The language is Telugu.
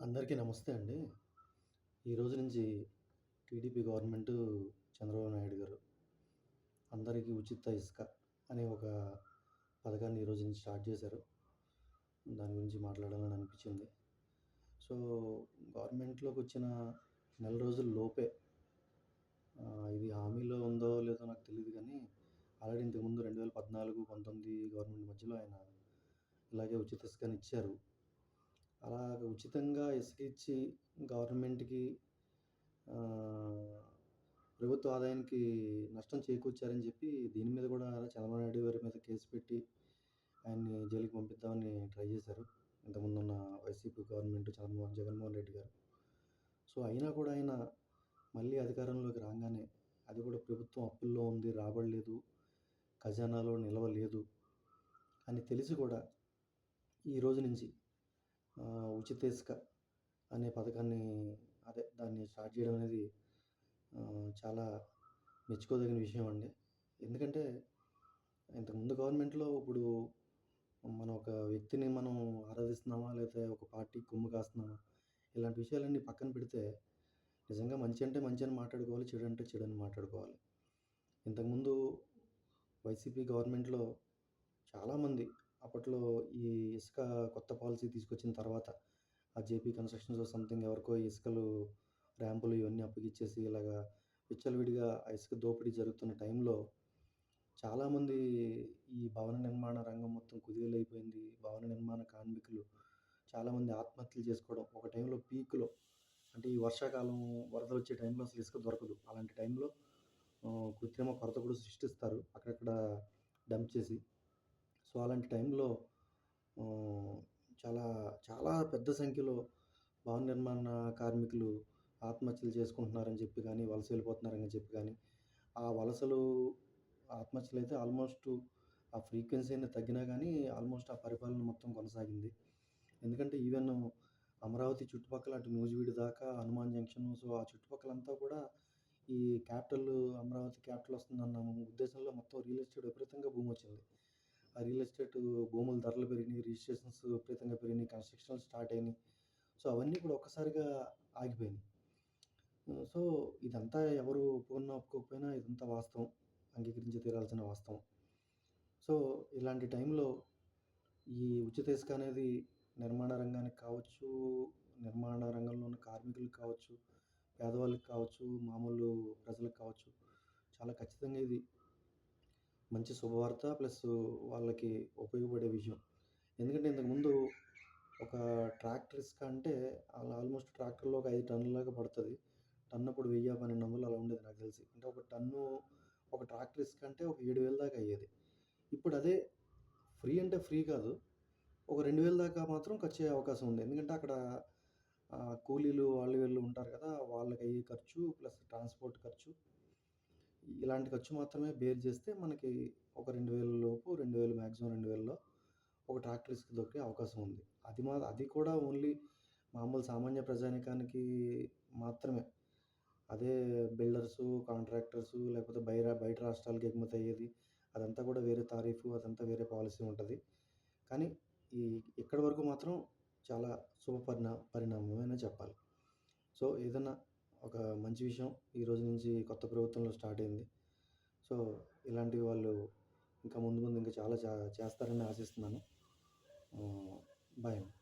అందరికీ నమస్తే అండి. ఈరోజు నుంచి టీడీపీ గవర్నమెంటు చంద్రబాబు నాయుడు గారు అందరికీ ఉచిత ఇసుక అనే ఒక పథకాన్ని ఈరోజు నుంచి స్టార్ట్ చేశారు. దాని గురించి మాట్లాడాలని అనిపించింది. సో, గవర్నమెంట్‌లోకొచ్చిన నెల రోజుల లోపే ఇది హామీలో ఉందో లేదో నాకు తెలీదు గానీ, ఆల్రెడీ ఇంతకుముందు 2014, 19 గవర్నమెంట్ మధ్యలో ఆయన ఇలాగే ఉచిత ఇసుకనిచ్చారు. అలాగ ఉచితంగా ఇసుక ఇచ్చి గవర్నమెంట్‌కి ఆహ్, ప్రభుత్వ ఆదాయానికి నష్టం చేకూర్చారని చెప్పి దీని మీద కూడా చంద్రబాబు నాయుడు గారి మీద కేసు పెట్టి ఆయన్ని జైలుకి పంపిద్దామని ట్రై చేశారు. ఇంతకుముందున్న వైసీపీ గవర్నమెంట్ జగన్మోహన్ రెడ్డి గారు. సో, అయినా కూడా ఆయన మళ్ళీ అధికారంలోకి రాంగానే అది కూడా ప్రభుత్వం అప్పుల్లో ఉంది, రాబడి లేదు, ఖజానాలో నిల్వ లేదు అని తెలిసి కూడా ఈ రోజు నుంచి ఉచిత ఇసుక అనే పథకాన్ని దాన్ని స్టార్ట్ చేయడం అనేది చాలా మెచ్చుకోదగిన విషయం అండి. ఎందుకంటే ఇంతకుముందు గవర్నమెంట్‌లో ఇప్పుడు మనం ఒక వ్యక్తిని మనం ఆరాధిస్తున్నామా? లేతే ఒక పార్టీకి కొమ్ము కాస్తున్నామా? ఇలాంటి విషయాలన్నీ పక్కన పెడితే నిజంగా మంచి అంటే మంచి అని మాట్లాడుకోవాలి. చెడు అంటే చెడు అని మాట్లాడుకోవాలి. ఇంతకుముందు వైసీపీ గవర్నమెంట్‌లో చాలామంది అప్పట్లో ఈ ఇసుక కొత్త పాలసీ తీసుకొచ్చిన తర్వాత జేపీ కన్‌స్ట్రక్షన్స్ సంథింగ్ ఎవరికో ఇసుకలు ర్యాంపులు ఇవన్నీ అప్పగిచ్చేసి ఇలాగా విచ్చలవిడిగా ఆ ఇసుక దోపిడీ జరుగుతున్న టైంలో చాలామంది ఈ భవన నిర్మాణ రంగం మొత్తం కుదేలైపోయింది. భవన నిర్మాణ కార్మికులు చాలామంది ఆత్మహత్యలు చేసుకోవడం. ఒక టైంలో పీక్‌లో అంటే ఈ వర్షాకాలం వరదలొచ్చే టైంలో అసలు ఇసుక దొరకదు. అలాంటి టైంలో కృత్రిమ కొరత కూడా సృష్టిస్తారు అక్కడక్కడ డంప్ చేసి. సో, అలాంటి టైంలో ఆహ్, చాలా చాలా పెద్ద సంఖ్యలో భవన నిర్మాణ కార్మికులు ఆత్మహత్యలు చేసుకుంటున్నారని చెప్పి గానీ, వలస వెళ్ళిపోతున్నారని చెప్పి గానీ, ఆ వలసలు ఆత్మహత్యలైతే ఆల్మోస్ట్ ఆ ఫ్రీక్వెన్సీ అనేది తగ్గినా గానీ, ఆల్మోస్ట్ ఆ పరిపాలన మొత్తం కొనసాగింది. ఎందుకంటే ఈవెన్ అమరావతి చుట్టుపక్కల అటు నూజివీడు దాకా హనుమాన్ జంక్షన్ సో, ఆ చుట్టుపక్కలంతా కూడా ఈ క్యాపిటల్ అమరావతి క్యాపిటల్ వస్తుందన్న ఉద్దేశంలో మొత్తం రియల్ ఎస్టేట్ విపరీతంగా బూమొచ్చింది. ఆ రియల్ ఎస్టేట్ భూముల ధరలు పెరిగినియి, రిజిస్ట్రేషన్స్ విపరీతంగా పెరిగినియి, కన్‌స్ట్రక్షన్‌లు స్టార్ట్ అయినియి. సో, అవన్నీ కూడా ఒక్కసారిగా ఆగిపోయినియి. సో, ఇదంతా ఎవరు ఒప్పుకున్నా, ఒప్పుకోకపోయినా ఇదంతా వాస్తవం. అంగీకరించి తీరాల్సిన వాస్తవం. సో, ఇలాంటి టైంలో ఈ ఉచిత ఇసుక అనేది నిర్మాణ రంగానికి కావచ్చు, నిర్మాణ రంగంలో ఉన్న కార్మికులకు కావచ్చు, పేదవాళ్ళకి కావచ్చు, మామూలు ప్రజలకు కావచ్చు, చాలా ఖచ్చితంగా ఇది మంచి శుభవార్త ప్లస్ వాళ్ళకి ఉపయోగపడే విషయం. ఎందుకంటే ఇంతకుముందు ఒక ట్రాక్టర్ ఇసుక అంటే ఆల్మోస్ట్ ట్రాక్టర్‌లో ఒక 5 టన్నుల దాకా పడతది. టన్ను అప్పుడు 1000, 1200 అలా ఉండేది నాకు తెలిసి. అంటే ఒక టన్ను ఒక ట్రాక్టర్ ఇసుక అంటే ఒక 7000 దాకా అయ్యేది. ఇప్పుడు అదే ఫ్రీ అంటే ఫ్రీ కాదు. ఒక 2000 దాకా మాత్రం ఖర్చయ్యే అవకాశం ఉంది. ఎందుకంటే అక్కడ కూలీలు వాళ్ళు వీళ్ళు ఉంటారు కదా! వాళ్ళకయ్యే ఖర్చు ప్లస్ ట్రాన్స్‌పోర్ట్ ఖర్చు. ఇలాంటి ఖర్చు మాత్రమే బేర్ చేస్తే మనకి ఒక 2000 లోపు 2000 మాక్సిమం 2000లో ఒక ట్రాక్టర్ ఇసుక దొరికే అవకాశం ఉంది. అది కూడా ఓన్లీ మామూలు సామాన్య ప్రజానీకానికి మాత్రమే. అదే బిల్డర్సు, కాంట్రాక్టర్సు లేకపోతే బయట రాష్ట్రాలకి ఎగుమతి అయ్యేది. అదంతా కూడా వేరే తారీఫు అదంతా వేరే పాలసీ ఉంటది. కానీ ఇక్కడి వరకు మాత్రం చాలా పరిణామమనే చెప్పాలి. సో, ఏదన్నా ఒక మంచి విషయం ఈ రోజు నుంచి కొత్త ప్రభుత్వంలో స్టార్ట్ అయింది. సో, ఇలాంటివి వాళ్ళు ఇంకా ముందు ముందు ఇంకా చాలా చేస్తారని ఆశిస్తున్నాను. బాయ్ అండి.